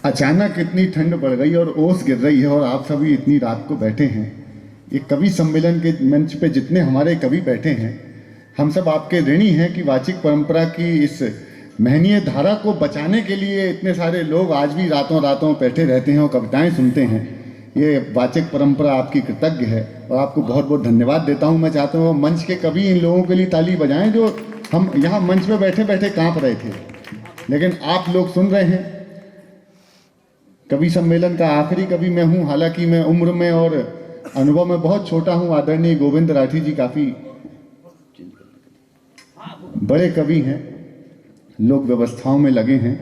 अचानक इतनी ठंड बढ़ गई और ओस गिर रही है और आप सभी इतनी रात को बैठे हैं। ये कवि सम्मेलन के मंच पे जितने हमारे कवि बैठे हैं, हम सब आपके ऋणी हैं कि वाचिक परंपरा की इस महनीय धारा को बचाने के लिए इतने सारे लोग आज भी रातों रातों बैठे रहते हैं और कविताएं सुनते हैं। ये वाचिक परंपरा आपकी कृतज्ञ है और आपको बहुत बहुत धन्यवाद देता हूं। मैं चाहता हूं मंच के कवि इन लोगों के लिए ताली बजाएं जो हम यहाँ मंच पे बैठे बैठे कांप रहे थे, लेकिन आप लोग सुन रहे हैं। कवि सम्मेलन का आखिरी कवि मैं हूं, हालांकि मैं उम्र में और अनुभव में बहुत छोटा हूं। आदरणीय गोविंद राठी जी काफ़ी बड़े कवि हैं, लोक व्यवस्थाओं में लगे हैं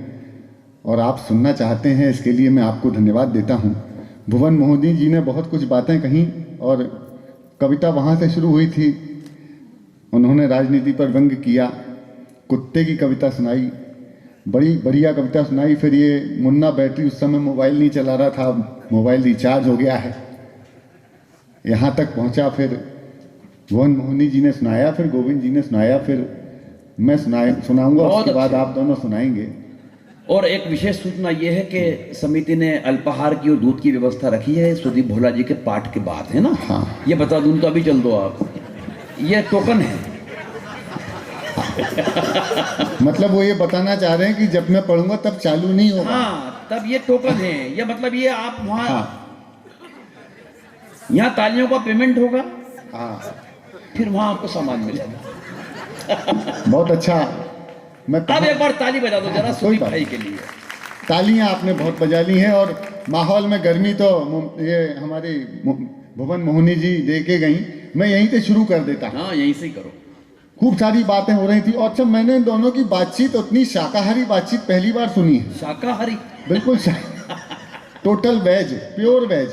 और आप सुनना चाहते हैं, इसके लिए मैं आपको धन्यवाद देता हूं। भुवन मोहनी जी ने बहुत कुछ बातें कहीं और कविता वहाँ से शुरू हुई थी। उन्होंने राजनीति पर व्यंग किया, कुत्ते की कविता सुनाई, बड़ी बढ़िया कविता सुनाई। फिर ये मुन्ना बैटरी, उस समय मोबाइल नहीं चला रहा था, मोबाइल रिचार्ज हो गया है, यहाँ तक पहुँचा। फिर भुवन मोहनी जी ने सुनाया, फिर गोविंद जी ने सुनाया, फिर मैं सुनाऊंगा, उसके बाद आप दोनों सुनाएंगे। और एक विशेष सूचना यह है कि समिति ने अल्पाहार की और दूध की व्यवस्था रखी है सुदीप भोला जी के पाठ के बाद, है ना? हाँ, ये बता दूं तो अभी चल दो आप, ये टोकन है। मतलब वो ये बताना चाह रहे हैं कि जब मैं पढ़ूंगा तब चालू नहीं होगा। हाँ, तब ये टोकन है। ये मतलब ये आप वहाँ, हाँ, यहाँ तालियों का पेमेंट होगा, हाँ, फिर वहाँ आपको सामान मिलेगा। बहुत अच्छा। मैं अब एक बार ताली बजा दो जरा सुदीप बात भाई के लिए। तालियां आपने बहुत बजा ली हैं और माहौल में गर्मी तो ये हमारी भुवन मोहनी जी दे के गई। मैं यहीं से शुरू कर देता हूँ। हाँ, यहीं से ही करो। खूब सारी बातें हो रही थी और अच्छा, मैंने इन दोनों की बातचीत, उतनी शाकाहारी बातचीत पहली बार सुनी है। शाकाहारी? बिल्कुल टोटल वेज, प्योर वेज।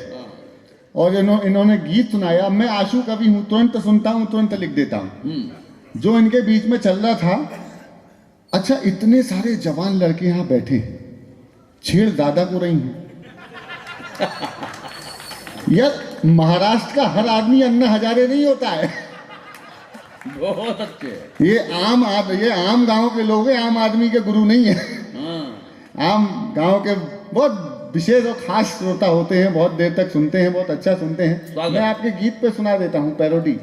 और इन्होंने गीत सुनाया। मैं आशु कवि हूँ, तुरंत सुनता हूँ, तुरंत लिख देता हूँ। जो इनके बीच में चल रहा था, अच्छा इतने सारे जवान लड़के यहाँ बैठे हैं, छेड़ दादा को रही हैं। यार महाराष्ट्र का हर आदमी अन्ना हजारे नहीं होता है। बहुत अच्छे। ये आम गांव के लोग हैं, आम आदमी के गुरु नहीं है। हाँ। आम गांव के बहुत विशेष और खास श्रोता होते हैं, बहुत देर तक सुनते हैं, बहुत अच्छा सुनते हैं। मैं आपके गीत पे सुना देता हूँ पैरोडी।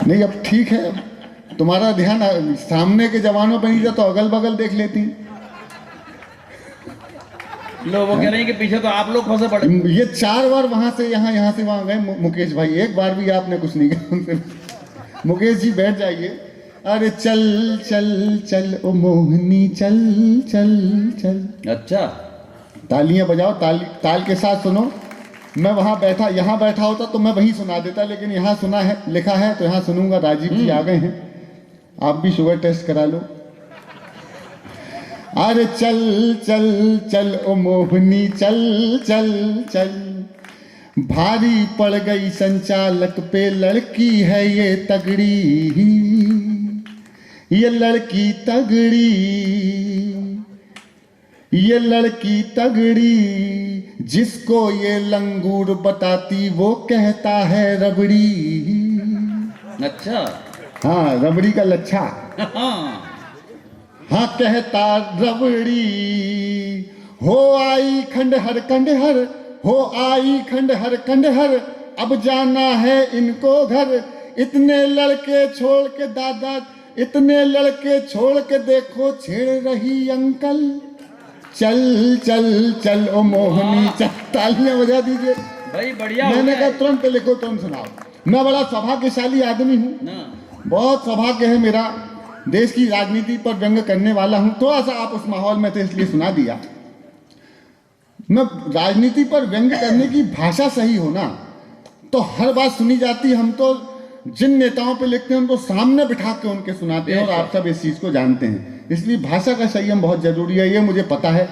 नहीं, अब ठीक है, तुम्हारा ध्यान सामने के जवानों पर नहीं था तो अगल बगल देख लेती। लोग वो कह रहे हैं कि पीछे तो आप लोग फंसे पड़े। ये 4 बार वहां से यहाँ से वहां गए मुकेश भाई, एक बार भी आपने कुछ नहीं कहा। मुकेश जी बैठ जाइए। अरे चल चल चल ओ मोहनी चल चल चल। अच्छा, तालियां बजाओ, ताल के साथ सुनो। मैं वहां बैठा, यहाँ बैठा होता तो मैं वहीं सुना देता, लेकिन यहाँ सुना है, लिखा है तो यहाँ सुनूंगा। राजीव जी आ गए हैं, आप भी शुगर टेस्ट करा लो। अरे चल चल चल ओ मोहनी चल चल चल, भारी पड़ गई संचालक पे, लड़की है ये तगड़ी, ये लड़की तगड़ी, ये लड़की तगड़ी, जिसको ये लंगूर बताती वो कहता है रबड़ी। अच्छा। हाँ, रबड़ी का लच्छा। हाँ, हाँ कहता रबड़ी। हो आई खंडहर खंडहर, हो आई खंडहर खंडहर, अब जाना है इनको घर। इतने लड़के छोड़ के दादा, इतने लड़के छोड़ के देखो छेड़ रही अंकल। चल चल चल ओ मोहनी चल। तालियां बजा दीजिए भाई, बढ़िया। मैंने कहा तुरंत लिखो, तुरंत सुनाओ। मैं बड़ा सौभाग्यशाली आदमी हूँ, बहुत सौभाग्य है मेरा। देश की राजनीति पर व्यंग करने वाला हूँ। थोड़ा सा आप उस माहौल में थे इसलिए सुना दिया। मैं राजनीति पर व्यंग करने की भाषा सही हो ना तो हर बात सुनी जाती। हम तो जिन नेताओं पे लिखते हैं उनको सामने बिठा के उनके सुनाते हैं और आप सब इस चीज़ को जानते हैं। इसलिए भाषा का संयम बहुत जरूरी है, ये मुझे पता है।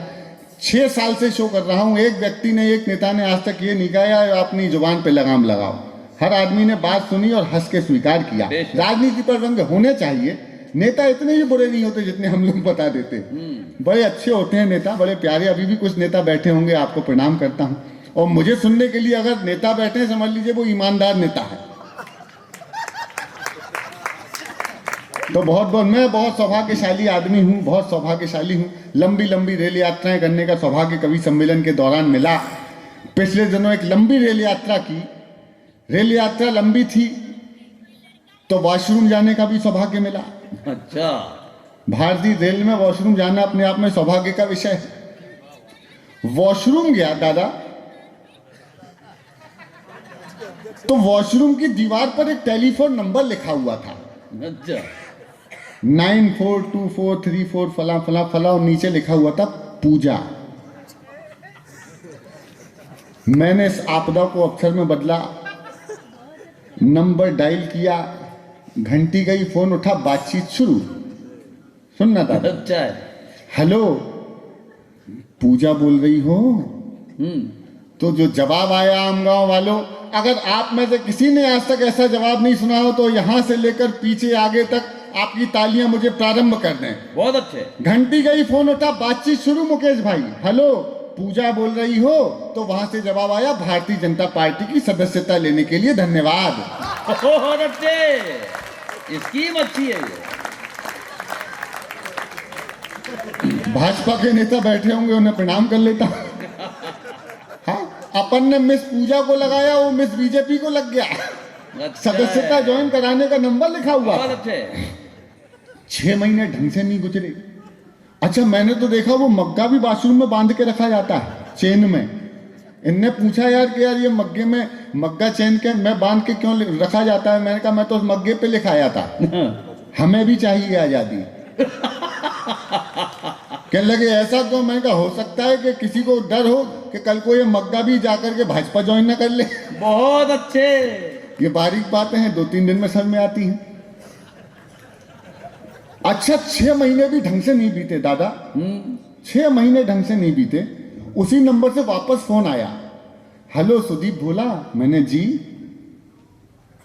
6 साल से शो कर रहा हूँ। एक व्यक्ति ने, एक नेता ने आज तक ये नहीं कहा अपनी जुबान पे लगाम लगाओ। हर आदमी ने बात सुनी और हंस के स्वीकार किया। राजनीति पर व्यंग होने चाहिए। नेता इतने ही बुरे नहीं होते जितने हम लोग बता देते। बड़े अच्छे होते हैं नेता, बड़े प्यारे। अभी भी कुछ नेता बैठे होंगे, आपको प्रणाम करता हूँ। और मुझे सुनने के लिए अगर नेता बैठे हैं, समझ लीजिए वो ईमानदार नेता है। तो मैं बहुत सौभाग्यशाली आदमी हूँ, बहुत सौभाग्यशाली हूँ। लंबी लंबी रेल यात्राएं करने का सौभाग्य कवि सम्मेलन के दौरान मिला। पिछले दिनों एक लंबी रेल यात्रा की। रेल यात्रा लंबी थी तो वॉशरूम जाने का भी सौभाग्य मिला। अच्छा, भारतीय रेल में वॉशरूम जाना अपने आप में सौभाग्य का विषय है। वॉशरूम गया दादा, तो वॉशरूम की दीवार पर एक टेलीफोन नंबर लिखा हुआ था। अच्छा, 942434 फला फला फला, और नीचे लिखा हुआ था पूजा। मैंने इस आपदा को अक्षर में बदला, नंबर डायल किया, घंटी गई, फोन उठा, बातचीत शुरू। सुनना था। अच्छा है। हेलो, पूजा बोल रही हो? तो जो जवाब आया आम गांव वालों, अगर आप में से किसी ने आज तक ऐसा जवाब नहीं सुना हो तो यहां से लेकर पीछे आगे तक आपकी तालियां मुझे प्रारंभ कर दें। बहुत अच्छे। घंटी गई, फोन उठा, बातचीत शुरू। मुकेश भाई, हेलो, पूजा बोल रही हो? तो वहां से जवाब आया, भारतीय जनता पार्टी की सदस्यता लेने के लिए धन्यवाद। बहुत अच्छे, स्कीम अच्छी है ये। भाजपा के नेता बैठे होंगे, उन्हें प्रणाम कर लेता। हाँ, अपन ने मिस पूजा को लगाया, वो मिस बीजेपी को लग गया। अच्छा, सदस्यता ज्वाइन कराने का नंबर लिखा हुआ। बहुत अच्छे। 6 महीने ढंग से नहीं गुजरे। अच्छा, मैंने तो देखा वो मग्गा भी बाथरूम में बांध के रखा जाता है, चेन में। इनने पूछा यार कि यार ये मग्गे में मग्गा चेन के में बांध के क्यों रखा जाता है? मैंने कहा मैं तो उस मग्गे पे लिखाया था, हमें भी चाहिए आजादी। कहने लगे ऐसा तो? मैंने कहा हो सकता है कि किसी को डर हो कि कल को ये मग्गा भी जाकर के भाजपा ज्वाइन ना कर ले। बहुत अच्छे। ये बारीक बातें हैं, 2-3 दिन में समझ में आती हैं। अच्छा, 6 महीने भी ढंग से नहीं बीते दादा। 6 महीने ढंग से नहीं बीते, उसी नंबर से वापस फोन आया। हेलो सुदीप भोला? मैंने जी।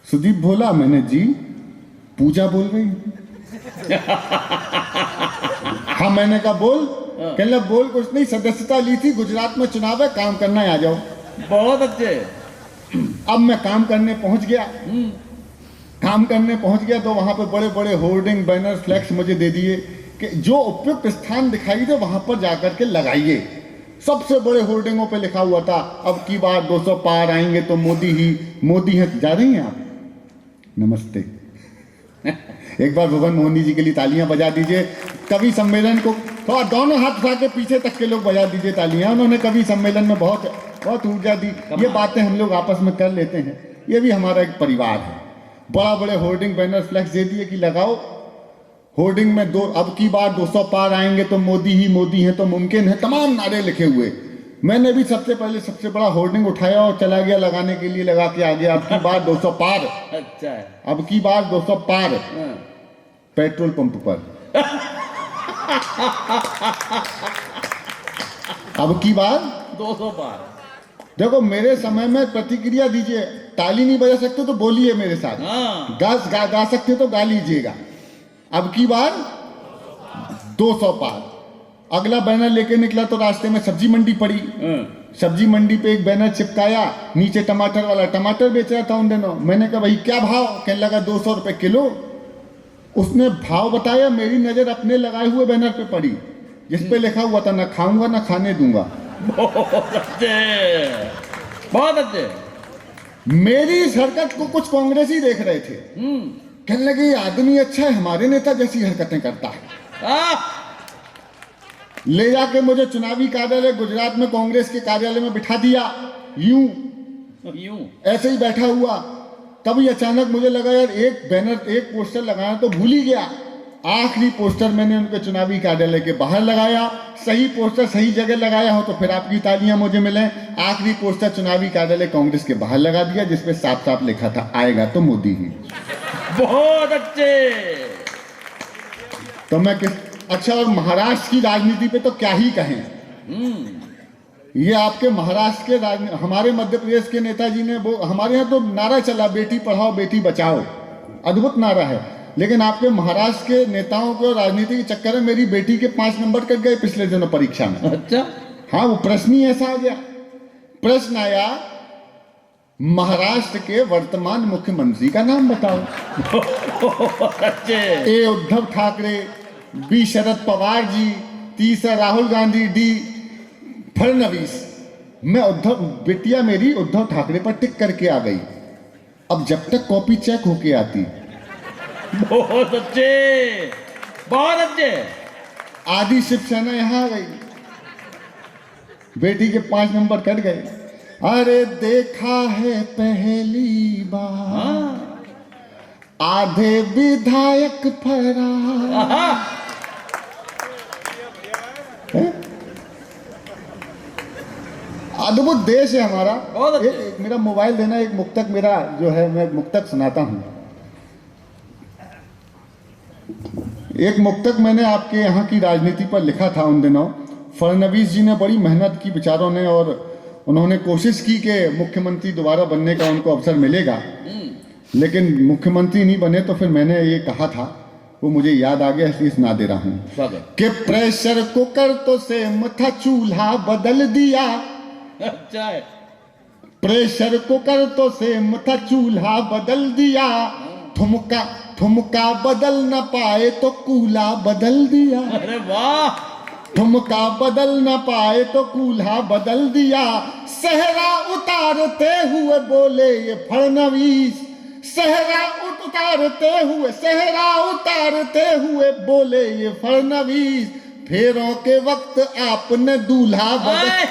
सुदीप भोला? मैंने जी। पूजा बोल रही हूं। हाँ, मैंने कहा बोल। कहने लगा बोल कुछ नहीं, सदस्यता ली थी, गुजरात में चुनाव है, काम करना है, आ जाओ। बहुत अच्छे। अब मैं काम करने पहुंच गया। काम करने पहुंच गया तो वहां पे बड़े बड़े होर्डिंग, बैनर, फ्लैक्स मुझे दे दिए कि जो उपयुक्त स्थान दिखाई दे वहां पर जाकर के लगाइए। सबसे बड़े होर्डिंगों पे लिखा हुआ था, अब की बार 200 पार आएंगे तो मोदी है। जा रही हैं आप? नमस्ते। एक बार भुवन मोहनी जी के लिए तालियां बजा दीजिए। कवि सम्मेलन को थोड़ा दोनों हाथ उठा के पीछे तक के लोग बजा दीजिए तालियां। उन्होंने कवि सम्मेलन में बहुत बहुत ऊर्जा दी। ये बातें हम लोग आपस में कर लेते हैं, ये भी हमारा एक परिवार है। बड़ा बड़े होर्डिंग, बैनर, फ्लैक्स दे दिए कि लगाओ। होर्डिंग में अब की बार 200 पार आएंगे तो मोदी हैं तो मुमकिन है, तमाम नारे लिखे हुए। मैंने भी सबसे पहले सबसे बड़ा होर्डिंग उठाया और चला गया लगाने के लिए, लगा के आ गया। अब की बार 200 पार। अच्छा है। अब की बार 200 पार। पेट्रोल पंप पर। अब की बार 200 पार। देखो, मेरे समय में प्रतिक्रिया दीजिए। ताली नहीं बजा सकते तो बोलिए मेरे साथ। गा सकते तो गा लीजिएगा। अब की बार 200 पार। अगला बैनर लेके निकला तो रास्ते में सब्जी मंडी पड़ी। सब्जी मंडी पे एक बैनर चिपकाया, नीचे टमाटर वाला टमाटर बेच रहा था उन दिनों। मैंने कहा भाई क्या भाव? कहने लगा 200 रुपए किलो। उसने भाव बताया, मेरी नजर अपने लगाए हुए बैनर पे पड़ी जिसपे लिखा हुआ था, ना खाऊंगा ना खाने दूंगा। बहुत अच्छे, बहुत अच्छे। मेरी इस हरकत को कुछ कांग्रेसी देख रहे थे। कहने लगे ये आदमी अच्छा है, हमारे नेता जैसी हरकतें करता है। ले जाके मुझे चुनावी कार्यालय गुजरात में कांग्रेस के कार्यालय में बिठा दिया। यूं ऐसे ही बैठा हुआ। तभी अचानक मुझे लगा यार एक बैनर, एक पोस्टर लगाना तो भूल ही गया। आखिरी पोस्टर मैंने उनके चुनावी कार्यालय के बाहर लगाया। सही पोस्टर सही जगह लगाया हो तो फिर आपकी तालियां मुझे मिले। आखिरी पोस्टर चुनावी कार्यालय कांग्रेस के बाहर लगा दिया, जिसपे साफ साफ लिखा था, आएगा तो मोदी ही। बहुत अच्छे। तो मैं अच्छा, और महाराष्ट्र की राजनीति पे तो क्या ही कहें। ये आपके महाराष्ट्र के हमारे मध्य प्रदेश के नेताजी ने वो, हमारे यहाँ तो नारा चला, बेटी पढ़ाओ बेटी बचाओ, अद्भुत नारा है। लेकिन आपके महाराष्ट्र के नेताओं को राजनीति के चक्कर में मेरी बेटी के 5 नंबर कट गए पिछले दिनों परीक्षा में। अच्छा। हाँ, वो प्रश्न ही ऐसा आ गया। प्रश्न आया महाराष्ट्र के वर्तमान मुख्यमंत्री का नाम बताओ। अच्छे। ए उद्धव ठाकरे, बी शरद पवार जी, तीसरा राहुल गांधी, डी फडणवीस। मैं उद्धव, बिटिया मेरी उद्धव ठाकरे पर टिक करके आ गई। अब जब तक कॉपी चेक होके आती, बहुत अच्छे, बहुत अच्छे। आधी शिवसेना यहां आ गई, बेटी के 5 नंबर कट गए। अरे देखा है पहली बार आधे विधायक फरार। अद्भुत देश है हमारा। एक मेरा मोबाइल देना, एक मुक्तक मेरा जो है, मैं मुक्तक सुनाता हूं। एक मुक्तक मैंने आपके यहाँ की राजनीति पर लिखा था उन दिनों। फडणवीस जी ने बड़ी मेहनत की बेचारों ने, और उन्होंने कोशिश की कि मुख्यमंत्री दोबारा बनने का उनको अवसर मिलेगा, लेकिन मुख्यमंत्री नहीं बने। तो फिर मैंने ये कहा था, वो मुझे याद आ गया, इसलिए सुना दे रहा हूँ कि प्रेशर कुकर तो सेम था, चूल्हा बदल दिया। अच्छा है। प्रेशर कुकर तो सेम था, चूल्हा बदल दिया। ठुमका ठुमका बदल न पाए तो कूल्हा बदल दिया। अरे वाह। ठुमका बदल न पाए तो कूल्हा बदल दिया। सहरा उतारते हुए बोले ये फडणवीस, सहरा उतारते हुए बोले ये फडणवीस। फेरों के वक्त आपने दूल्हा बदल,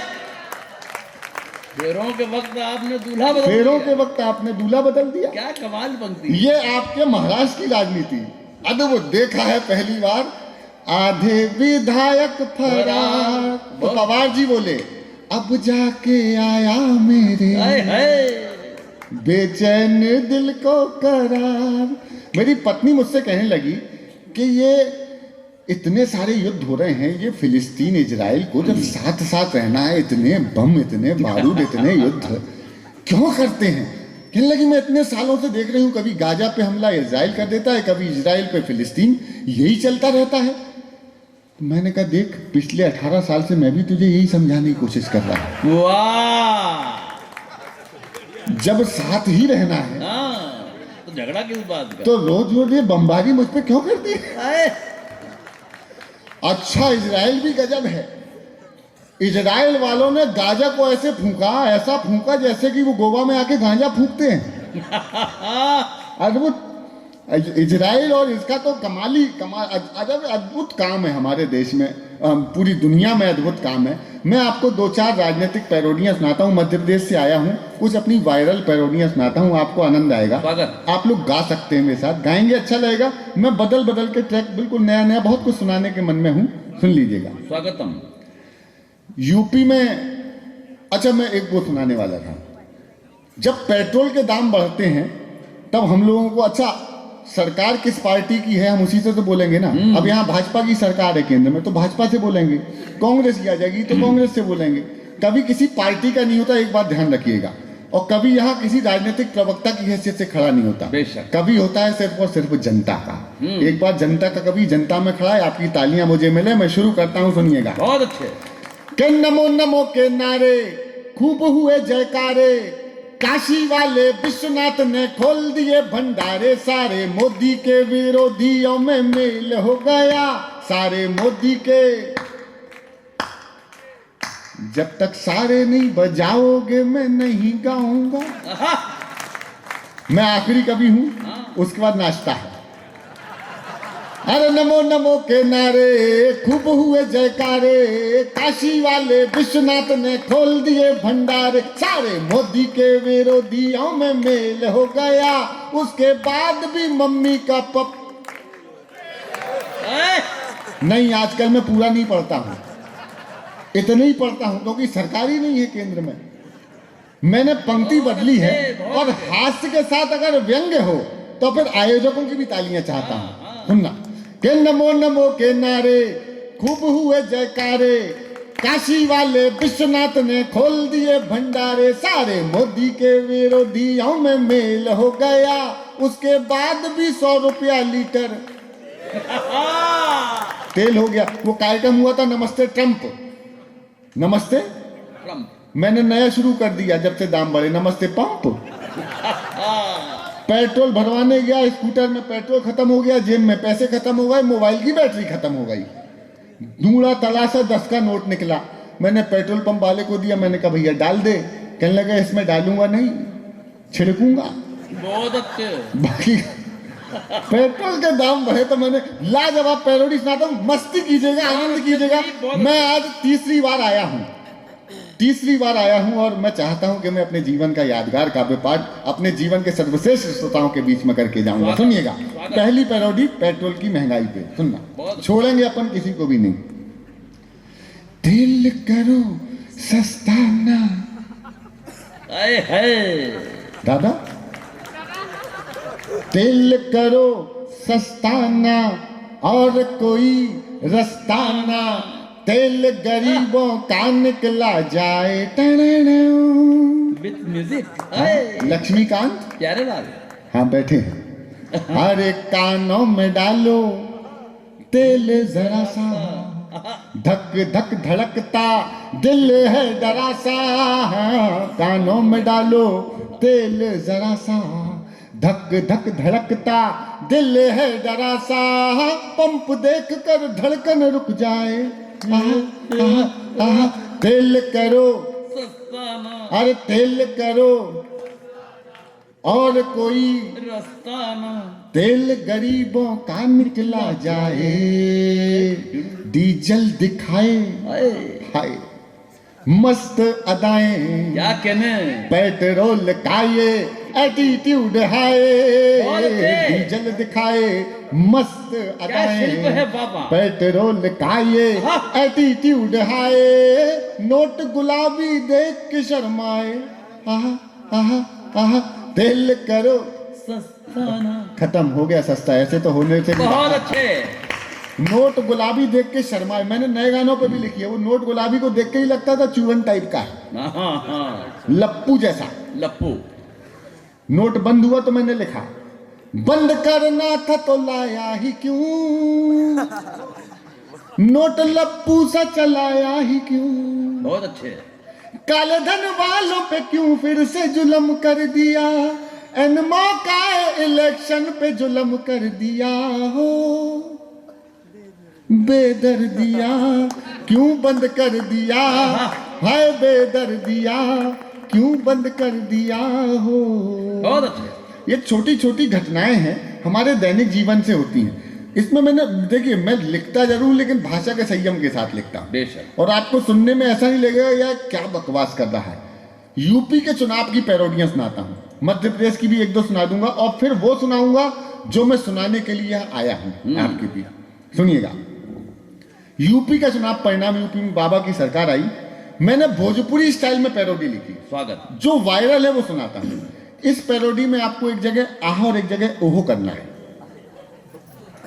फेरों के वक्त आपने दूल्हा बदल फेरों दिया। के वक्त आपने दूल्हा बदल दिया। क्या कमाल पंक्ति। ये आपके महाराष्ट्र की राजनीति। अद्भुत, देखा है पहली बार आधे विधायक फरार। तो पवार जी बोले अब जाके आया मेरे बेचैन दिल को करार। मेरी पत्नी मुझसे कहने लगी कि ये इतने सारे युद्ध हो रहे हैं, ये फिलिस्तीन इजराइल को जब साथ साथ रहना है, इतने बम, इतने बारूद, इतने युद्ध क्यों करते हैं? कहने लगी मैं इतने सालों से देख रही हूँ, कभी गाजा पे हमला इजराइल कर देता है, कभी इजराइल पे फिलिस्तीन, यही चलता रहता है। तो मैंने कहा देख, पिछले 18 साल से मैं भी तुझे यही समझाने की कोशिश कर रहा हूँ। वाह। जब साथ ही रहना है तो झगड़ा किस बात का? तो रोज रोज ये बमबारी मुझ पे क्यों करती है? अच्छा, इजराइल भी गजब है। इजराइल वालों ने गाजा को ऐसे फूंका, ऐसा फूंका जैसे कि वो गोवा में आके गांजा फूंकते हैं। अद्भुत। इजराइल और इसका तो अद्भुत काम है हमारे देश में, पूरी दुनिया में अद्भुत काम है। मैं आपको 2-4 राजनीतिक पैरोडियां सुनाता हूँ। मध्य प्रदेश से आया हूँ, कुछ अपनी वायरल पैरोडियां सुनाता हूँ, आपको आनंद आएगा। आप लोग गा सकते हैं मेरे साथ, गाएंगे अच्छा लगेगा। मैं बदल बदल के ट्रैक, बिल्कुल नया नया, बहुत कुछ सुनाने के मन में हूँ, सुन लीजिएगा। स्वागतम। यूपी में, अच्छा मैं एक वो सुनाने वाला था। जब पेट्रोल के दाम बढ़ते हैं तब हम लोगों को, अच्छा सरकार किस पार्टी की है हम उसी से तो बोलेंगे ना। अब यहाँ भाजपा की सरकार है केंद्र में तो भाजपा से बोलेंगे, कांग्रेस की आ जाएगी तो कांग्रेस से बोलेंगे। कभी किसी पार्टी का नहीं होता, एक बात ध्यान रखिएगा। और कभी यहाँ किसी राजनीतिक प्रवक्ता की हैसियत से खड़ा नहीं होता, कभी होता है सिर्फ और सिर्फ जनता का। एक बार जनता का, कभी जनता में खड़ा है। आपकी तालियां मुझे मिले। मैं शुरू करता हूँ, सुनिएगा। बहुत अच्छे। के नमो नमो के नारे खूब हुए जयकारे, काशी वाले विश्वनाथ ने खोल दिए भंडारे। सारे मोदी के विरोधियों में मेल हो गया, सारे मोदी के। जब तक सारे नहीं बजाओगे मैं नहीं गाऊंगा। मैं आखिरी कवि हूं, उसके बाद नाचता है। अरे नमो नमो के नारे खूब हुए जयकारे, काशी वाले विश्वनाथ ने खोल दिए भंडारे। सारे मोदी के विरोधियों में मेल हो गया, उसके बाद भी मम्मी का नहीं, आजकल मैं पूरा नहीं पढ़ता हूं, इतना ही पढ़ता हूं क्योंकि सरकारी नहीं है केंद्र में। मैंने पंक्ति बदली है, और हास्य के साथ अगर व्यंग्य हो तो फिर आयोजकों की भी तालियां चाहता हूं। सुनना के नमो नमो के नारे खूब हुए जयकारे, काशी वाले विश्वनाथ ने खोल दिए भंडारे। सारे मोदी के विरोधियों में मेल हो गया, उसके बाद भी 100 रुपया लीटर तेल हो गया। वो कार्यक्रम हुआ था नमस्ते ट्रंप, नमस्ते मैंने नया शुरू कर दिया जब से दाम बढ़े। नमस्ते पंप। पेट्रोल भरवाने गया, स्कूटर में पेट्रोल खत्म हो गया, जेब में पैसे खत्म हो गए, मोबाइल की बैटरी खत्म हो गई। ढूंढा तलाशा 10 का नोट निकला, मैंने पेट्रोल पंप वाले को दिया। मैंने कहा भैया डाल दे। कहने लगा इसमें डालूंगा नहीं, छिड़कूंगा। बहुत अच्छे। बाकी पेट्रोल के दाम बढ़े तो मैंने लाजवाब पैरोडी सुनाता हूँ, मस्ती कीजिएगा, आनंद कीजिएगा। मैं आज तीसरी बार आया हूँ और मैं चाहता हूँ कि मैं अपने जीवन का यादगार काव्य पाठ अपने जीवन के सर्वश्रेष्ठ श्रोताओं के बीच में करके जाऊंगा। सुनिएगा, पहली पैरोडी पेट्रोल की महंगाई पे, सुनना, छोड़ेंगे अपन किसी को भी नहीं। दिल करो सस्ता ना, दादा, दिल करो सस्ता ना और कोई रास्ता ना, तेल गरीबों का निकला जाए। With music. लक्ष्मीकांत प्यारे लाल। हाँ बैठे हैं। अरे कानों में डालो तेल जरा सा, धक धक धड़कता दिल है डरा सा। कानों में डालो तेल जरा सा, धक धक धड़कता दिल है डरा सा। पंप देख कर धड़कन रुक जाए। तेल करो, अरे तेल करो और कोई रास्ता ना, तेल गरीबों का निकला जाए। डीजल दिखाए हाय मस्त अदाएं, क्या कहने, पेट्रोल का ये एटीट्यूड है। डीजल दिखाए मस्त अदाएं, पेट्रोल का ये एटीट्यूड है। नोट गुलाबी देख के शर्माए। तेल करो सस्ता ना। खत्म हो गया सस्ता, ऐसे तो होने से बहुत अच्छे। नोट गुलाबी देख के शर्माए, मैंने नए गानों पे भी लिखी है। वो नोट गुलाबी को देख के ही लगता था चूरन टाइप का है, लप्पू जैसा। लप्पू। नोट बंद हुआ तो मैंने लिखा बंद करना था तो लाया ही क्यों, नोट लप्पू सा चलाया ही क्यों। बहुत अच्छे। काले धन वालों पे क्यों फिर से जुल्म कर दिया, एन मौका इलेक्शन पे जुल्म कर दिया हो। बेदर्दिया क्यों बंद कर दिया, हाय बेदर्दिया क्यों बंद कर दिया हो। बहुत अच्छे। ये छोटी छोटी घटनाएं हैं, हमारे दैनिक जीवन से होती हैं। इसमें मैंने देखिए, मैं लिखता जरूर लेकिन भाषा के संयम के साथ लिखता हूँ। बेशक। और आपको सुनने में ऐसा नहीं लगेगा यार क्या बकवास कर रहा है। यूपी के चुनाव की पैरोडियां सुनाता हूँ, मध्य प्रदेश की भी एक दो सुना दूंगा और फिर वो सुनाऊंगा जो मैं सुनाने के लिए आया हूँ आपके बीच। सुनिएगा, यूपी का चुनाव परिणाम, यूपी में बाबा की सरकार आई। मैंने भोजपुरी स्टाइल में पैरोडी लिखी, स्वागत, जो वायरल है वो सुनाता हूँ। इस पैरोडी में आपको एक जगह आह और एक जगह ओहो करना है।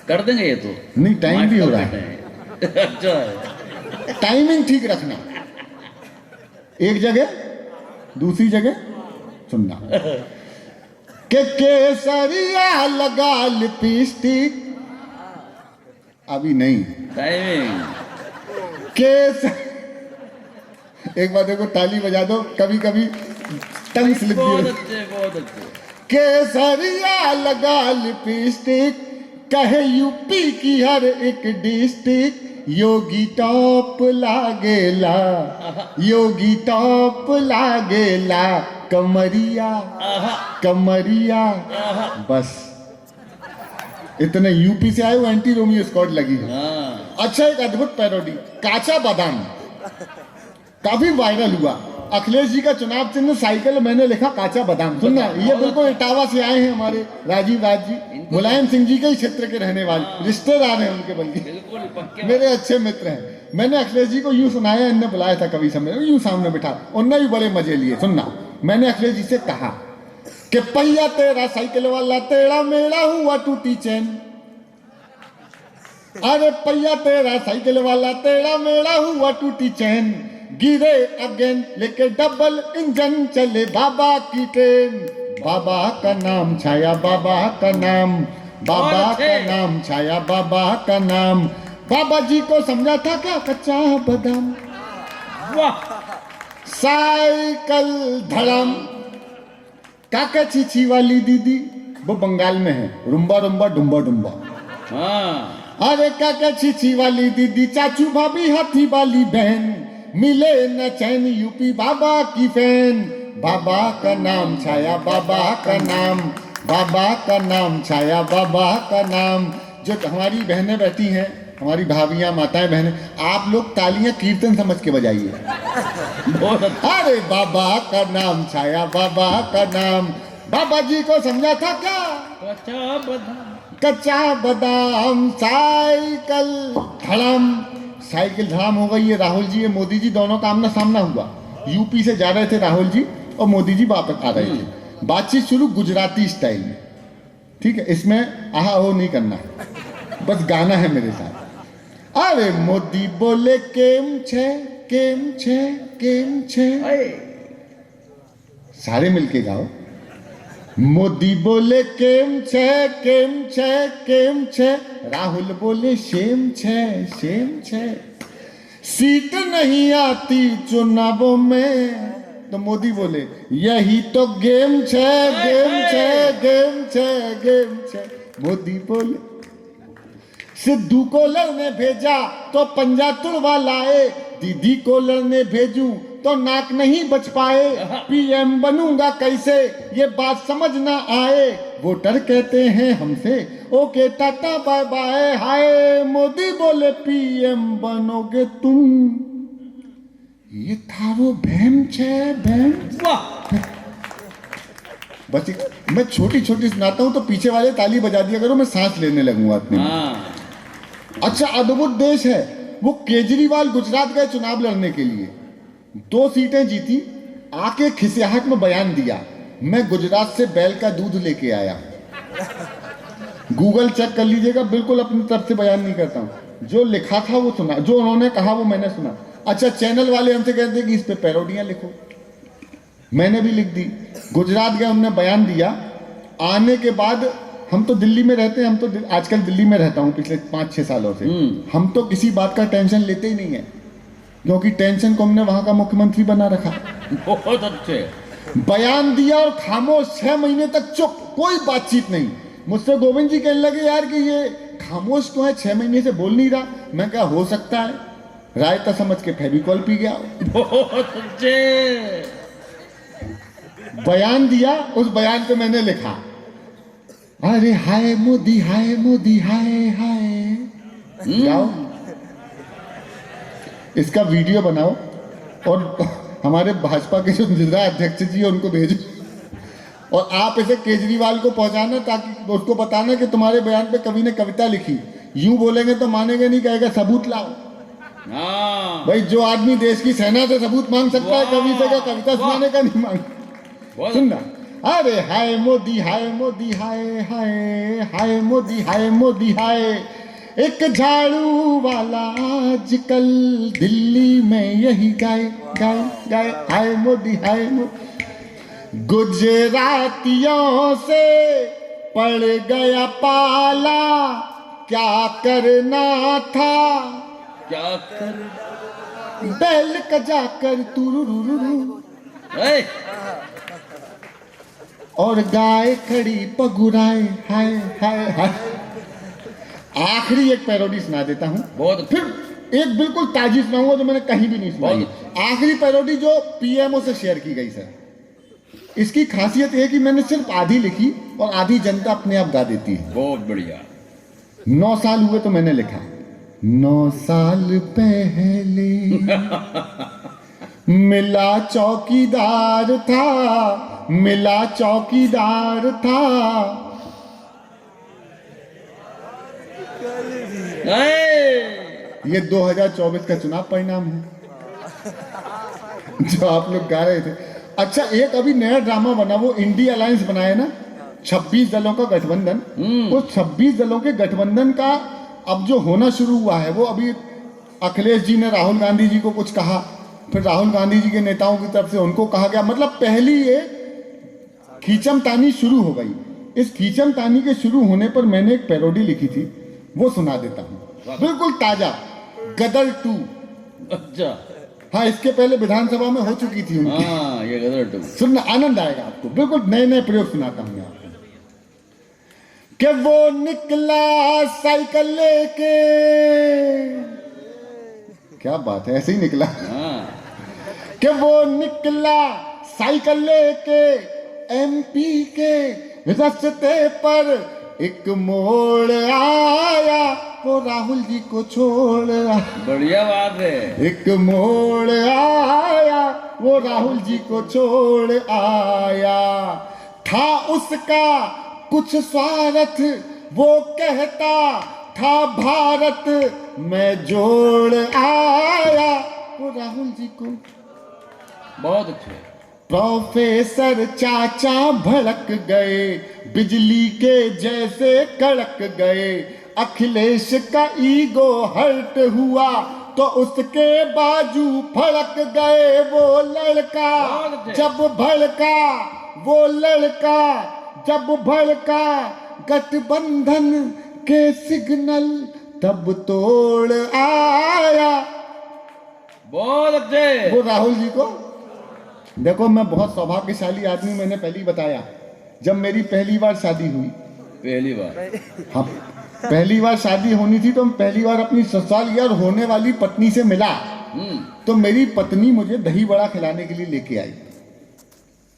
कर देंगे ये तो। नहीं, टाइम भी हो रहा है। अच्छा, टाइमिंग ठीक रखना। एक जगह दूसरी जगह सुनना। के केसरिया लगा लिपस्टिक, अभी नहीं, टाइमिंग। केस एक बार देखो, ताली बजा दो, कभी कभी टंग स्लिप भी बहुत हो। अच्छे, बहुत अच्छे। केसरिया लगा लिपस्टिक, कहे यूपी की हर एक डिस्ट्रिक्ट। योगी टॉप लागेला, योगी टॉप लागेला, कमरिया कमरिया। बस इतने यूपी से आए वो एंटी रोमियो स्क्वाड लगी है। अच्छा, एक अद्भुत पैरोडी, काचा बादाम, काफी वायरल हुआ। अखिलेश जी का चुनाव चिन्ह साइकिल, मैंने लिखा काचा बादाम। सुनना, ये बिल्कुल इटावा से आए हैं हमारे राजीव राज जी, मुलायम सिंह जी के ही क्षेत्र के रहने वाले, रिश्तेदार हैं उनके, बल्कि मेरे अच्छे मित्र हैं। मैंने अखिलेश जी को यूं सुनाया, इनने बुलाया था कभी समय, यूं सामने बिठा, उनने भी बड़े मजे लिए। सुनना, मैंने अखिलेश जी से कहा कि पहिया तेरा साइकिल वाला, तेरा मेरा हुआ टूटी चैन। अरे पहिया तेरा साइकिल वाला, तेरा मेरा हुआ टूटी चैन। गिरे अगेन लेके डबल इंजन, चले बाबा की ट्रेन। बाबा का नाम छाया, बाबा का नाम, बाबा का नाम छाया, बाबा का नाम। बाबा जी को समझा था क्या कच्चा बादाम। वाह, साइकिल धड़म। काका चीची वाली दीदी, वो बंगाल में है, रुम्बा रुम्बा डुम्बा डुम्बा। हाँ, अरे काका चीची वाली दीदी, चाचू भाभी हाथी वाली बहन, मिले न चैन यूपी बाबा की फैन। बाबा का नाम छाया, बाबा का नाम, बाबा का नाम छाया, बाबा का नाम। जो हमारी बहनें बैठी हैं, हमारी भाभियां, माताएं, बहनें, आप लोग तालियां कीर्तन समझ के बजाइए। बहुत अच्छा। अरे बाबा का नाम छाया, बाबा का नाम। बाबा जी को समझा था क्या? अच्छा बता। कच्चा बादाम। साइकिल धड़म। साइकिल धड़म हो गई है। राहुल जी, ये मोदी जी दोनों का आमना सामना हुआ। यूपी से जा रहे थे राहुल जी और मोदी जी वापस आ रहे थे। बातचीत शुरू गुजराती स्टाइल में, ठीक है, इसमें आहा हो नहीं करना है, बस गाना है मेरे साथ। अरे मोदी बोले केम छे, केम छे, केम छे। सारे मिलके गाओ। मोदी बोले केम छे, केम छे, केम छे। राहुल बोले शेम छे, शेम छे। सीट नहीं आती चुनावों में, तो मोदी बोले यही तो गेम छे, गेम छे, गेम छे, गेम छे। मोदी बोले सिद्धू को लड़ने भेजा तो पंजा तुड़वा लाए, दीदी को लड़ने भेजूं तो नाक नहीं बच पाए। पीएम बनूंगा कैसे ये बात समझ ना आए, वोटर कहते हैं हमसे okay tata bye bye hi. Modi बोले पीएम बनोगे तुम, ये थारो भैम छे, भैम। वाह, बस मैं छोटी छोटी सुनाता हूं तो पीछे वाले ताली बजा दिया करो, मैं सांस लेने लगूंगा अपने। हाँ, अच्छा अद्भुत देश है। वो केजरीवाल गुजरात गए चुनाव लड़ने के लिए, 2 सीटें जीती, आके खिसियाहट में बयान दिया, मैं गुजरात से बैल का दूध लेके आया। गूगल चेक कर लीजिएगा, बिल्कुल अपनी तरफ से बयान नहीं करता हूं। जो लिखा था वो सुना, जो उन्होंने कहा वो मैंने सुना। अच्छा चैनल वाले हमसे कहते हैं कि इस पे पैरोडियां लिखो, मैंने भी लिख दी। गुजरात गए, उन्होंने बयान दिया। आने के बाद हम तो दिल्ली में रहते हैं, हम तो आजकल दिल्ली में रहता हूँ पिछले 5-6 सालों से। हम तो किसी बात का टेंशन लेते ही नहीं है, क्योंकि टेंशन को हमने वहां का मुख्यमंत्री बना रखा। बहुत अच्छे। बयान दिया और खामोश 6 महीने तक चुप, कोई बातचीत नहीं। मुझसे गोविंद जी कहने लगे यार कि ये खामोश क्यों है, 6 महीने से बोल नहीं रहा। मैं क्या हो सकता है, रायता समझ के फेविकॉल पी गया। बहुत अच्छे। बयान दिया, उस बयान पे मैंने लिखा अरे हाय मोदी, हाय मोदी, हाय हाय। जाओ इसका वीडियो बनाओ और हमारे भाजपा के जो जिला अध्यक्ष जी है उनको भेजो, और आप इसे केजरीवाल को पहुंचाना, ताकि उसको बताना कि तुम्हारे बयान पे कवि ने कविता लिखी। यूं बोलेंगे तो मानेंगे नहीं, कहेगा सबूत लाओ। हाँ भाई जो आदमी देश की सेना से सबूत मांग सकता है, कवि से क्या कविता सुनाने का नहीं मांग। सुनना, अरे हाय मोदी, हाय मोदी, हाय हाय, हाय मोदी, हाय मोदी, हाय। एक झाड़ू वाला आजकल दिल्ली में यही गाए गाए गाए, हाय मोदी, हाय मोदी। गुजरातियों से पड़ गया पाला, क्या करना था, क्या कर। बैल का जाकर तुरुरुरु, और गाय खड़ी पगुराए, हाय हाय हाय। आखिरी एक पैरोडी सुना देता हूं, बहुत। फिर एक बिल्कुल ताजी सुनाऊंगा जो मैंने कहीं भी नहीं सुनाई। आखिरी पैरोडी जो पीएमओ से शेयर की गई सर। इसकी खासियत है कि मैंने सिर्फ आधी लिखी और आधी जनता अपने आप गा देती है। बहुत बढ़िया। 9 साल हुए तो मैंने लिखा, 9 साल पहले मिला चौकीदार था, मिला चौकीदार था। ये 2024 का चुनाव परिणाम है जो आप लोग गा रहे थे। अच्छा एक अभी नया ड्रामा बना, वो इंडिया अलायंस बनाया ना, 26 दलों का गठबंधन। उस 26 दलों के गठबंधन का अब जो होना शुरू हुआ है, वो अभी अखिलेश जी ने राहुल गांधी जी को कुछ कहा, फिर राहुल गांधी जी के नेताओं की तरफ से उनको कहा गया। मतलब पहली ये खींचमतानी शुरू हो गई। इस खींचमतानी के शुरू होने पर मैंने एक पैरोडी लिखी थी, वो सुना देता हूं, बिल्कुल ताजा। गदर 2। अच्छा। हाँ, इसके पहले विधानसभा में हो चुकी थी उनकी। हाँ, ये गदर टू। सुनना आनंद आएगा आपको, बिल्कुल नए नए प्रयोग सुनाता हूं मैं आपको। कि वो निकला साइकिल लेके, क्या बात है, ऐसे ही निकला। हाँ, कि वो निकला साइकिल लेके, एमपी के रास्ते पर एक मोड़ आया, वो राहुल जी को छोड़ आया। बढ़िया बात है। एक मोड़ आया, वो राहुल जी को छोड़ आया। था उसका कुछ स्वार्थ, वो कहता था भारत में जोड़ आया, वो राहुल जी को। बहुत अच्छे। प्रोफेसर चाचा भड़क गए, बिजली के जैसे कड़क गए। अखिलेश का ईगो हर्ट हुआ, तो उसके बाजू फड़क गए। वो लड़का जब भड़का, वो लड़का जब भड़का, गठबंधन के सिग्नल तब तोड़ आया। बहुत अच्छे। वो राहुल जी को। देखो, मैं बहुत सौभाग्यशाली आदमी, मैंने पहले ही बताया। जब मेरी पहली बार शादी हुई, पहली बार, हाँ, पहली बार शादी होनी थी, तो मैं पहली बार अपनी ससुराल यार होने वाली पत्नी से मिला। तो मेरी पत्नी मुझे दही बड़ा खिलाने के लिए लेके आई।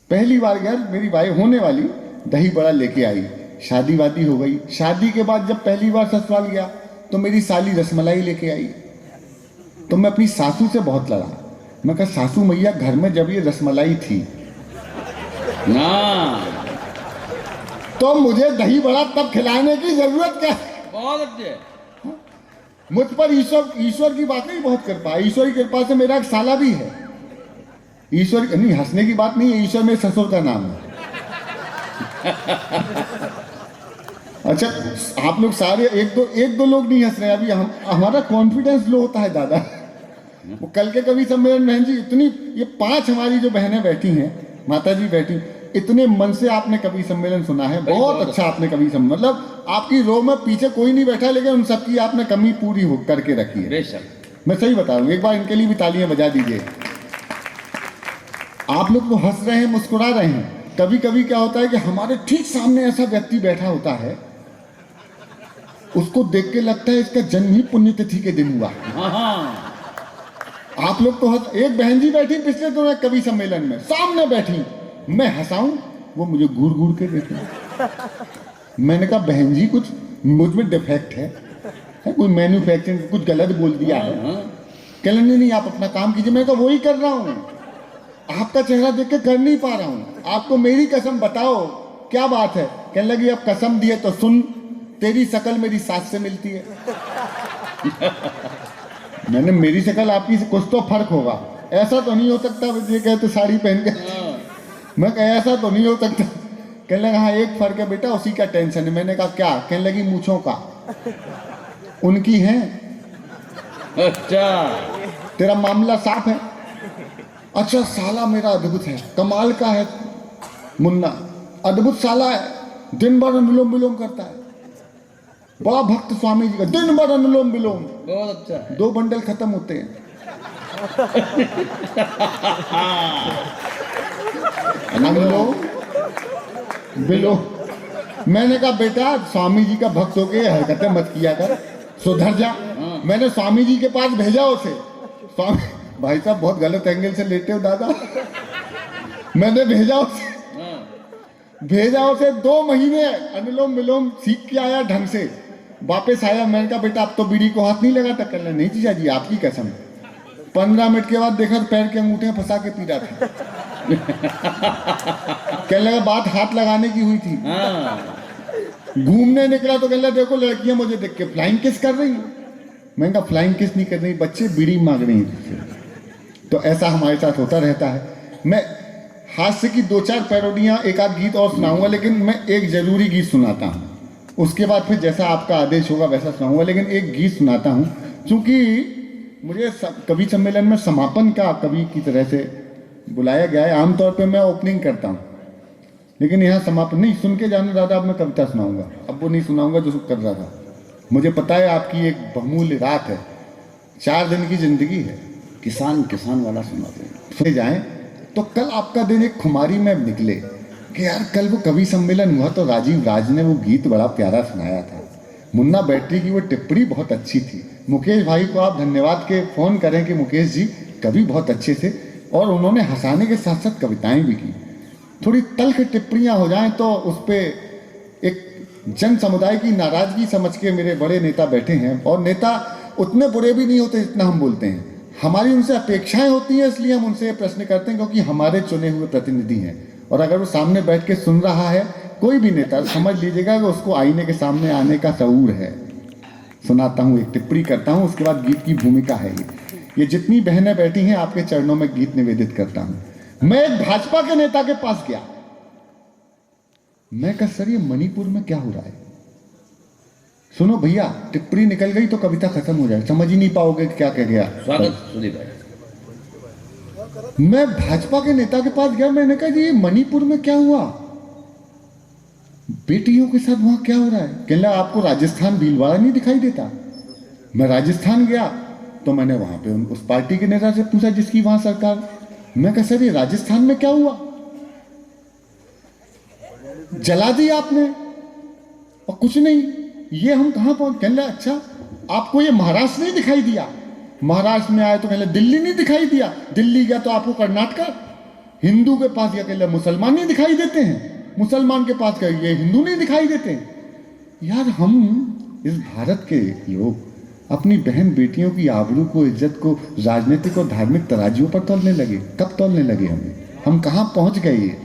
पहली बार यार मेरी वाइफ होने वाली दही बड़ा लेके आई। शादी वादी हो गई। शादी के बाद जब पहली बार ससुराल गया, तो मेरी साली रसमलाई लेके आई। तो मैं अपनी सासू से बहुत लड़ा। मैं कहा, सासू मैया, घर में जब ये रसमलाई थी ना, तो मुझे दही बड़ा तब खिलाने की जरूरत क्या है? बहुत अच्छे। मुझ पर ईश्वर की बात नहीं, बहुत कृपा। ईश्वर की कृपा से मेरा एक साला भी है। ईश्वर नहीं, हंसने की बात नहीं है, ईश्वर मेरे ससुर का नाम है। अच्छा, आप लोग सारे एक दो लोग नहीं हंस रहे अभी। हमारा कॉन्फिडेंस लो होता है दादा। वो कल के कवि सम्मेलन बहन जी, इतनी ये 5 हमारी जो बहनें बैठी हैं, माता जी बैठी, इतने मन से आपने कवि सम्मेलन सुना है। बहुत अच्छा आपने कवि सम्मेलन, मतलब आपकी रो में पीछे कोई नहीं बैठा, लेकिन उन सबकी आपने कमी पूरी हो करके रखी है। बेशक। मैं सही बता रहा हूँ, एक बार इनके लिए भी तालियां बजा दीजिए। आप लोग तो हंस रहे हैं, मुस्कुरा रहे हैं। कभी कभी क्या होता है कि हमारे ठीक सामने ऐसा व्यक्ति बैठा होता है, उसको देख के लगता है इसका जन्म ही पुण्यतिथि के दिन हुआ। हाँ, आप लोग तो एक बहन जी बैठी पिछले दिनों कवि सम्मेलन में, सामने बैठी। मैं हंसाऊं, वो मुझे घूर घूर के देखती। मैंने कहा, बहन जी, कुछ मुझ में डिफेक्ट है कोई मैन्युफैक्चरिंग, कुछ गलत बोल दिया है? कहने नहीं, आप अपना काम कीजिए। मैं कहा, वही कर रहा हूँ, आपका चेहरा देख के कर नहीं पा रहा हूँ। आपको मेरी कसम बताओ क्या बात है? कहने लगी, अब कसम दिए तो सुन, तेरी शक्ल मेरी सास से मिलती है। मैंने, मेरी शक्ल आपकी से कुछ तो फर्क होगा, ऐसा तो नहीं हो सकता। ये कहते साड़ी पहन के। मैं कहा, ऐसा तो नहीं हो सकता। कहने लगा, हाँ, एक फर्क है बेटा, उसी का टेंशन है। मैंने कहा, क्या? कहने लगी, मूंछों का। उनकी है। अच्छा, तेरा मामला साफ है। अच्छा, साला मेरा अद्भुत है, कमाल का है मुन्ना, अद्भुत साला है, दिन भर अनुलोम विलोम करता है। बड़ा भक्त स्वामी जी का, दिन भर अनुलोम विलोम। बहुत अच्छा है। 2 बंडल खत्म होते हैं। अनुलोम विलोम। मैंने कहा, बेटा, स्वामी जी का भक्त हो के हरकतें मत किया कर, सुधर जा। मैंने स्वामी जी के पास भेजा उसे। स्वामी, भाई साहब बहुत गलत एंगल से लेटे हो दादा। मैंने भेजा उसे 2 महीने अनुलोम विलोम सीख के आया ढंग से, वापस आया। मैंने कहा, बेटा, अब तो बीड़ी को हाथ नहीं लगाता? कहना, नहीं जीजा जी, आपकी कसम। 15 मिनट के बाद देखा तो पैर के अंगूठे फंसा के पी रहा था। कहने लगा, बात हाथ लगाने की हुई थी। घूमने निकला तो कहने लगा, देखो लड़कियां मुझे देख के फ्लाइंग किस कर रही। मैंने कहा, फ्लाइंग किस नहीं कर रही, बच्चे बीड़ी मांग रही हैं। तो ऐसा हमारे साथ होता रहता है। मैं हास्य की 2-4 पैरोडियां, एक आध गीत और सुनाऊंगा, लेकिन मैं एक जरूरी गीत सुनाता हूँ। उसके बाद फिर जैसा आपका आदेश होगा वैसा सुनाऊंगा, लेकिन एक गीत सुनाता हूँ, क्योंकि मुझे कवि सम्मेलन में समापन का कवि की तरह से बुलाया गया है। आमतौर पे मैं ओपनिंग करता हूँ, लेकिन यहाँ समापन नहीं। सुन के जाने दादा, अब मैं कविता सुनाऊंगा, अब वो नहीं सुनाऊंगा जो कर रहा था। मुझे पता है आपकी एक बहुमूल्य रात है, 4 दिन की जिंदगी है, किसान किसान वाला सुनाते हैं। फिर जाएं तो कल आपका दिन एक खुमारी में निकले कि यार कल वो कवि सम्मेलन हुआ तो राजीव राज ने वो गीत बड़ा प्यारा सुनाया था, मुन्ना बैटरी की वो टिप्पणी बहुत अच्छी थी। मुकेश भाई को आप धन्यवाद के फ़ोन करें कि मुकेश जी कवि बहुत अच्छे थे और उन्होंने हंसाने के साथ साथ कविताएं भी की। थोड़ी तल्ख टिप्पणियाँ हो जाएं तो उस पर एक जन समुदाय की नाराज़गी समझ के मेरे बड़े नेता बैठे हैं, और नेता उतने बुरे भी नहीं होते जितना हम बोलते हैं। हमारी उनसे अपेक्षाएं होती हैं, इसलिए हम उनसे ये प्रश्न करते हैं क्योंकि हमारे चुने हुए प्रतिनिधि हैं। और अगर वो सामने बैठ के सुन रहा है कोई भी नेता, समझ लीजिएगा कि उसको आईने के सामने आने का शऊर है। सुनाता हूँ, एक टिप्पणी करता हूँ, उसके बाद गीत की भूमिका है ये जितनी बहनें बैठी हैं आपके चरणों में गीत निवेदित करता हूँ। मैं एक भाजपा के नेता के पास गया, मैं कहा सर ये मणिपुर में क्या हो रहा है। सुनो भैया, टिप्पणी निकल गई तो कविता खत्म हो जाए, समझ ही नहीं पाओगे क्या कह गया। स्वागत सुदीप भाई। मैं भाजपा के नेता के पास गया, मैंने कहा जी ये मणिपुर में क्या हुआ, बेटियों के साथ वहां क्या हो रहा है। कहने लगा आपको राजस्थान भीलवाड़ा नहीं दिखाई देता। मैं राजस्थान गया तो मैंने वहां पे उस पार्टी के नेता से पूछा जिसकी वहां सरकार। मैं कहा सर ये राजस्थान में क्या हुआ, जला दी आपने और कुछ नहीं, ये हम कहां पहुंच। कहने लगा अच्छा आपको ये महाराष्ट्र नहीं दिखाई दिया, महाराष्ट्र में आए तो कहले दिल्ली नहीं दिखाई दिया, दिल्ली गया तो आपको कर्नाटक, हिंदू के पास गया कहले मुसलमान नहीं दिखाई देते हैं, मुसलमान के पास गए ये हिंदू नहीं दिखाई देते। यार हम इस भारत के लोग अपनी बहन बेटियों की आबरू को, इज्जत को राजनीतिक और धार्मिक तराजियों पर तोलने लगे। कब तोलने लगे हम कहाँ पहुंच गए ये।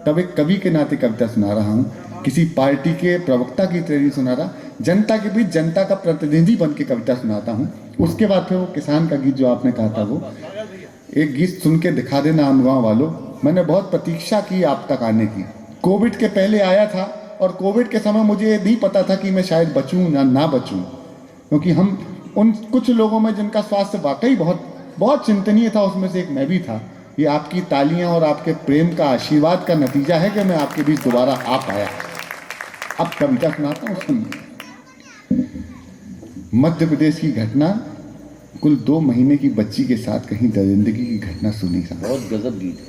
तब एक कवि के नाते कविता सुना रहा हूँ, किसी पार्टी के प्रवक्ता की तरह नहीं सुना रहा, जनता के बीच जनता का प्रतिनिधि बन के कविता सुनाता हूँ। उसके बाद फिर वो किसान का गीत जो आपने कहा था, वो एक गीत सुन के दिखा देना आमगांव वालों। मैंने बहुत प्रतीक्षा की आप तक आने की, कोविड के पहले आया था और कोविड के समय मुझे नहीं पता था कि मैं शायद बचूं या ना बचूं, क्योंकि हम उन कुछ लोगों में जिनका स्वास्थ्य वाकई बहुत बहुत चिंतनीय था, उसमें से एक मैं भी था। ये आपकी तालियां और आपके प्रेम का आशीर्वाद का नतीजा है कि मैं आपके बीच दोबारा आ पाया। अब कविता सुनाता हूँ, सुनिए। मध्य प्रदेश की घटना, कुल 2 महीने की बच्ची के साथ कहीं दरिंदगी की घटना सुनी था। बहुत गजब गीत है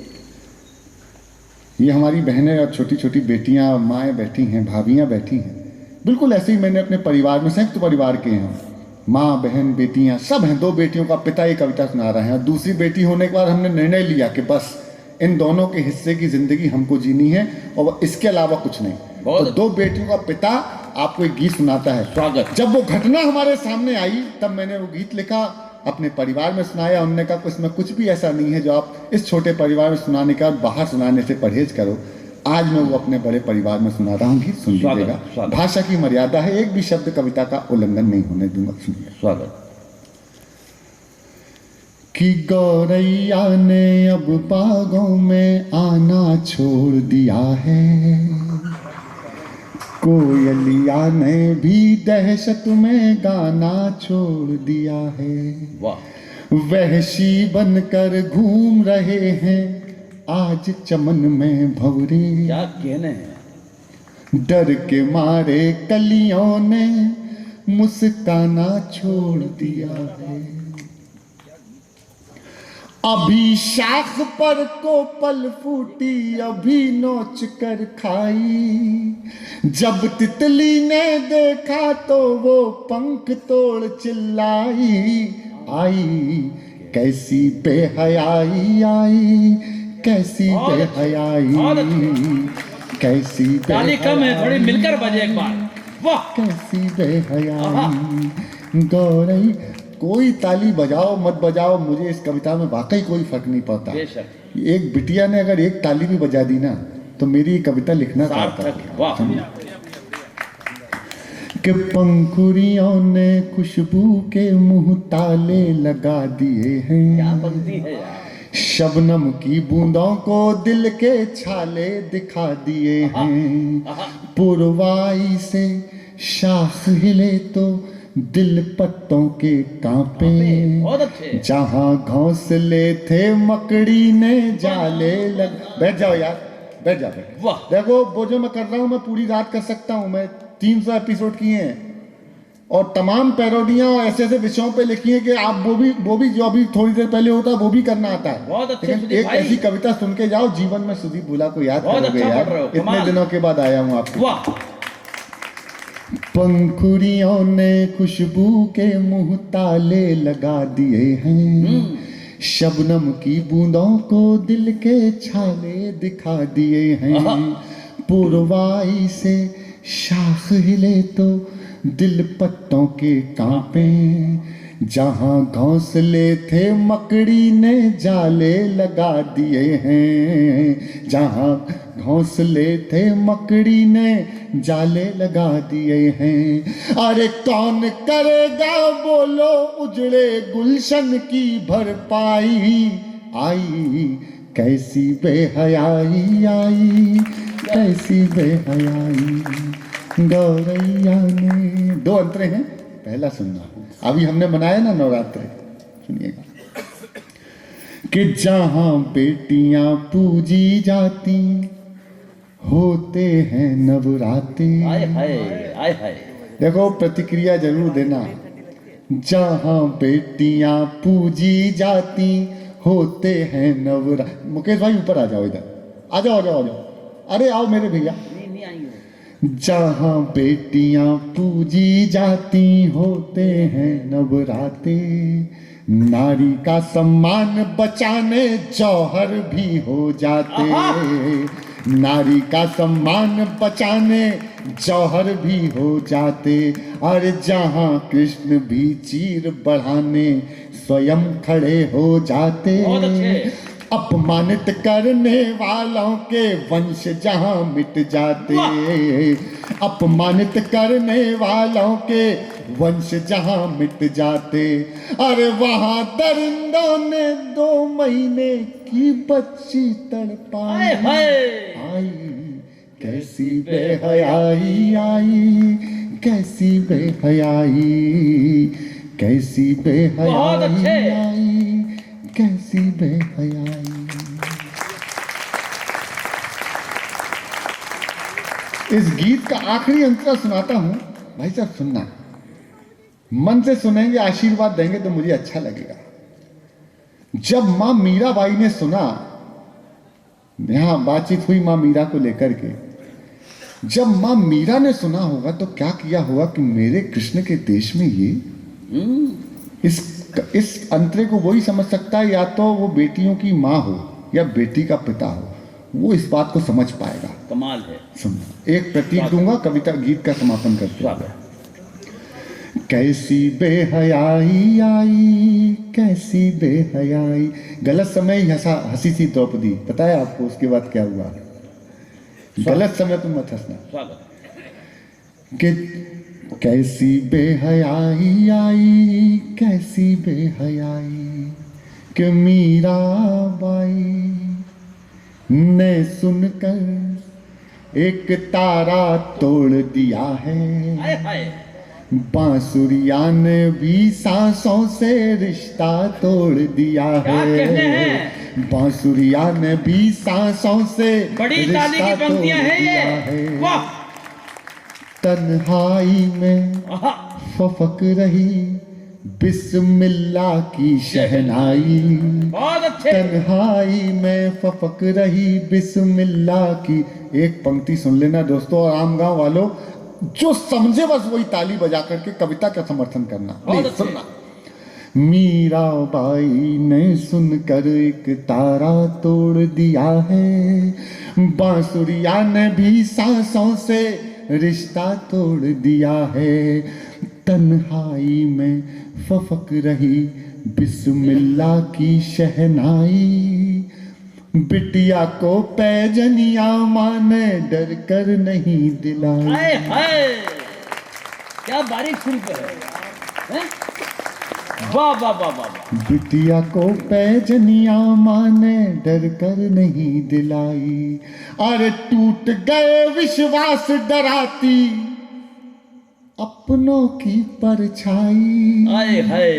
ये। हमारी बहनें और छोटी छोटी बेटियां, माएँ बैठी हैं, भाभियां बैठी हैं, बिल्कुल ऐसे ही मैंने अपने परिवार में, संयुक्त परिवार के हैं, माँ बहन बेटियां सब हैं। 2 बेटियों का पिता ये कविता सुना रहे हैं और दूसरी बेटी होने के बाद हमने निर्णय लिया कि बस इन दोनों के हिस्से की जिंदगी हमको जीनी है और इसके अलावा कुछ नहीं। तो 2 बेटियों का पिता आपको एक गीत सुनाता है, स्वागत। जब वो घटना हमारे सामने आई तब मैंने वो गीत लिखा, अपने परिवार में सुनाया। उन्होंने कहा इसमें कुछ भी ऐसा नहीं है जो आप इस छोटे परिवार में सुनाने का बाहर सुनाने से परहेज करो। आज मैं वो अपने बड़े परिवार में सुना रहा हूँ, गीत सुन लीजिएगा। भाषा की मर्यादा है, एक भी शब्द कविता का उल्लंघन नहीं होने दूंगा। सुनिए। स्वागत। कि गौरैया ने अब बागों में आना छोड़ दिया है, कोयलिया ने भी दहशत में गाना छोड़ दिया है। वाह। वहशी बनकर घूम रहे हैं आज चमन में भंवरे, क्या कहने हैं। डर के मारे कलियों ने मुस्काना छोड़ दिया है। अभी शाख पर कोपल फूटी, अभी नोच कर खाई, जब तितली ने देखा तो वो पंख तोड़ चिल्लाई, आई कैसी बेहयाई आई, कैसी बेहयाई, कैसी ताली कम है, थोड़ी मिलकर बजे एक बार। वाह। कैसी बेहयाई गौरई। कोई ताली बजाओ मत बजाओ, मुझे इस कविता में वाकई कोई फर्क नहीं पड़ता। एक बिटिया ने अगर एक ताली भी बजा दी ना तो मेरी कविता लिखना चाहता कि पंखुड़ियों ने खुशबू के मुंह ताले लगा दिए हैं। क्या पंक्ति है यार। शबनम की बूंदों को दिल के छाले दिखा दिए हैं। पुरवाई से शाख हिले तो दिल पत्तों के कांपे, जहां घोंसले थे मकड़ी ने जाले लग। बैठ जाओ यार, बैठ जाओ। देखो वो जो मैं कर रहा हूं मैं पूरी रात कर सकता हूं, मैं 300 एपिसोड किए हैं और तमाम पैरोडियां और ऐसे ऐसे विषयों पे लिखी हैं कि आप वो भी जो अभी थोड़ी देर पहले होता है वो भी करना आता है। बहुत अच्छे लेकिन सुदीप एक भाई। ऐसी कविता सुन के जाओ, जीवन में सुदीप भोला को याद बहुत करोगे अच्छा यार। पढ़ रहे हो, इतने कमाल। दिनों के बाद आया हूँ आपके। वाह, पंखुड़ियों ने खुशबू के मुंह ताले लगा दिए हैं, शबनम की बूंदों को दिल के छाले दिखा दिए हैं। पुरवाई से शाख हिले तो दिल पत्तों के कांपे, जहां घोंसले थे मकड़ी ने जाले लगा दिए हैं, जहां घोंसले थे मकड़ी ने जाले लगा दिए हैं। अरे कौन करेगा बोलो उजड़े गुलशन की भरपाई, आई कैसी बेहयाई आई, कैसी बेहयाई गौरैया ने। दो अंतरे हैं, पहला सुनना। अभी हमने मनाया ना नवरात्र, सुनिएगा। कि जहां बेटियां पूजी जाती होते हैं नवरात्रे। आय हाय, आय हाय। देखो प्रतिक्रिया जरूर देना। जहां बेटियां पूजी जाती होते हैं नवरात्रे। मुकेश भाई ऊपर आ जाओ, इधर आ जाओ, आ जाओ, आ जाओ। अरे आओ मेरे भैया। नहीं आई हो। जहां बेटियां पूजी जाती होते हैं नवरात्रे, नारी का सम्मान बचाने जौहर भी हो जाते, नारी का सम्मान बचाने जौहर भी हो जाते। और जहां कृष्ण भी चीर बढ़ाने स्वयं खड़े हो जाते। बहुत अच्छे। अपमानित करने वालों के वंश जहां मिट जाते, अपमानित करने वालों के वंश जहां मिट जाते। अरे वहां दरिंदों ने 2 महीने की बच्ची तड़पाई, आई कैसी बेहयाई आई, कैसी बेहयाई, कैसी बेहयाई आई, कैसी बेहयाई। इस गीत का आखिरी अंतरा सुनाता हूं, भाई साहब सुनना, मन से सुनेंगे, आशीर्वाद देंगे तो मुझे अच्छा लगेगा। जब मां मीराबाई ने सुना, यहां बातचीत हुई मां मीरा को लेकर के, जब मां मीरा ने सुना होगा तो क्या किया होगा कि मेरे कृष्ण के देश में ये इस अंतरे को वही समझ सकता है, या तो वो बेटियों की माँ हो या बेटी का पिता हो, वो इस बात को समझ पाएगा। कमाल है। सुनना, एक प्रतीक दूंगा, कविता गीत का समापन करते हैं। कैसी बेहयाई आई, कैसी बेहयाई। गलत समय ही हंसी सी द्रौपदी, पता है आपको उसके बाद क्या हुआ? गलत समय पे मत हंसना। कि कैसी बेहयाई आई, कैसी बेहयाई कि मीराबाई ने सुनकर एक तारा तोड़ दिया है, बांसुरिया ने भी सांसों से रिश्ता तोड़ दिया है, बांसुरिया ने भी सांसों से रिश्ता तोड़ दिया है। तन्हाई में फफक रही बिस्मिल्लाह की शहनाई, तन्हाई में फफक रही बिस्मिल्लाह की। एक पंक्ति सुन लेना दोस्तों, और आम गांव वालों जो समझे बस वही ताली बजा करके कविता का समर्थन करना। प्लीज सुनना। मीराबाई ने सुनकर एक तारा तोड़ दिया है, बांसुरिया ने भी सांसों से रिश्ता तोड़ दिया है। तन्हाई में फफक रही बिस्मिल्लाह की शहनाई, बिटिया को पैजनिया माँ ने डर कर नहीं दिलाई। हाय हाय, क्या बारीक सुन कर है। वाह वाह वाह वाह। बिटिया को पैजनिया माँ ने डर कर नहीं दिलाई। अरे टूट गए विश्वास डराती अपनों की परछाई, हाय हाय।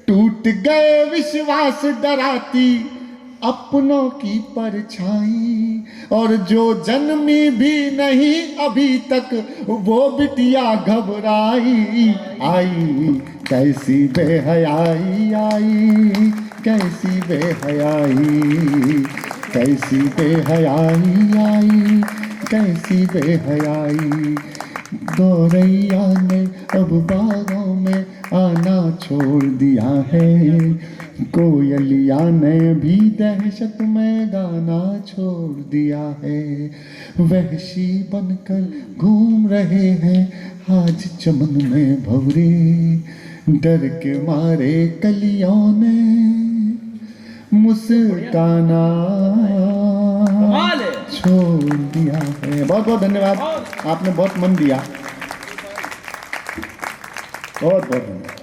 टूट गए विश्वास डराती अपनों की परछाई, और जो जन्मी भी नहीं अभी तक वो बिटिया घबराई। आई कैसी बेहयाई आई, कैसी बेहयाई, कैसी बेहयाई आई, कैसी बेहयाई। गौरैया ने अब बागों में आना छोड़ दिया है, कोयलिया ने भी दहशत में गाना छोड़ दिया है। वहशी बनकर घूम रहे हैं आज चमन में भंवरे, डर के मारे कलियों ने मुस्काना छोड़ दिया है। बहुत बहुत धन्यवाद, आपने बहुत मन दिया, बहुत बहुत धन्यवाद।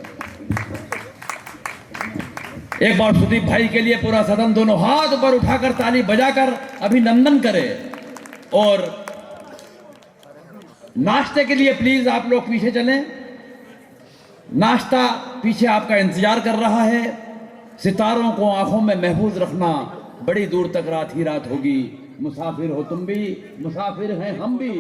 एक बार सुदीप भाई के लिए पूरा सदन दोनों हाथ ऊपर उठाकर ताली बजाकर अभिनंदन करे। और नाश्ते के लिए प्लीज आप लोग पीछे चलें, नाश्ता पीछे आपका इंतजार कर रहा है। सितारों को आंखों में महफूज रखना, बड़ी दूर तक रात ही रात होगी। मुसाफिर हो तुम भी, मुसाफिर हैं हम भी।